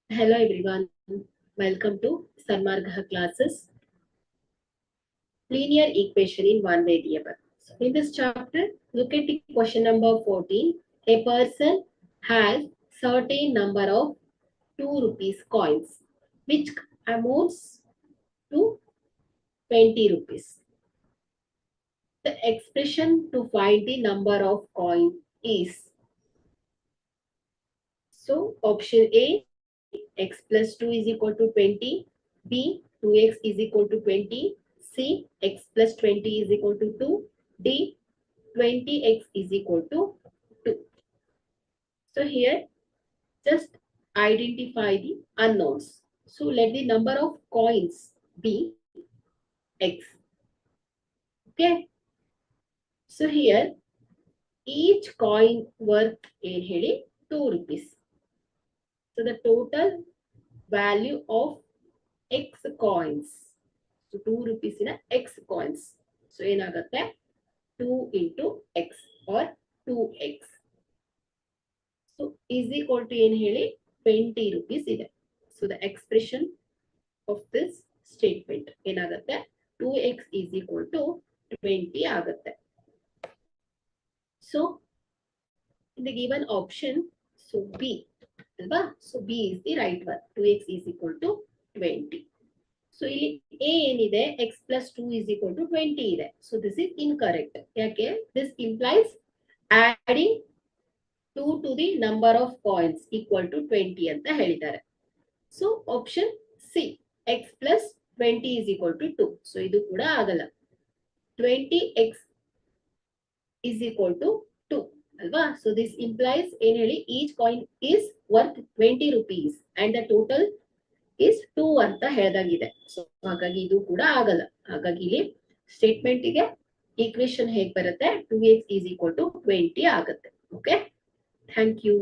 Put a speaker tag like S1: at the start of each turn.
S1: Hello everyone, welcome to Sanmargha classes. Linear equation in one variable. So in this chapter, look at the question number 14. A person has certain number of 2 rupees coins which amounts to 20 rupees. The expression to find the number of coin is, so option A, x plus 2 is equal to 20, B, 2x is equal to 20, C, x plus 20 is equal to 2, D, 20x is equal to 2. So here, just identify the unknowns. So let the number of coins be x. Okay. So here, each coin worth in ಹೇಳಿ 2 rupees. So the total value of x coins. So 2 rupees in x coins. So ಏನಾಗುತ್ತೆ 2 into x or 2x. So is equal to ಏನು ಹೇಳಿ 20 rupees ಇದೆ. So the expression of this statement ಏನಾಗುತ್ತೆ 2x is equal to 20 ಆಗುತ್ತೆ. So in the given option, so B ಅಲ್ವಾ? So B is the right one. 2x is equal to 20. So ಇಲ್ಲಿ A ಏನಿದೆ x plus 2 is equal to 20 ಇದೆ. So this is incorrect. ಯಾಕೆ? This implies adding 2 to the number of coins equal to 20 ಅಂತ ಹೇಳಿದ್ದಾರೆ. So option C, x plus 20 is equal to 2. So ಇದು ಕೂಡ ಆಗಲ್ಲ. 20x is equal to 2 ಅಲ್ವಾ? So this implies ಏನು ಹೇಳಿ each coin is worth 20 rupees and the total is 2 ಅಂತ ಹೇಳ್ದಾಗಿದೆ. So ಹಾಗಾಗಿ ಇದು ಕೂಡ ಆಗಲ್ಲ. ಹಾಗಾಗಿ ಇಲ್ಲಿ ಸ್ಟೇಟ್ಮೆಂಟ್ ಗೆ ಈಕ್ವೇಶನ್ ಹೇಗೆ ಬರುತ್ತೆ 2x is equal to 20 ಆಗುತ್ತೆ. Okay, thank you.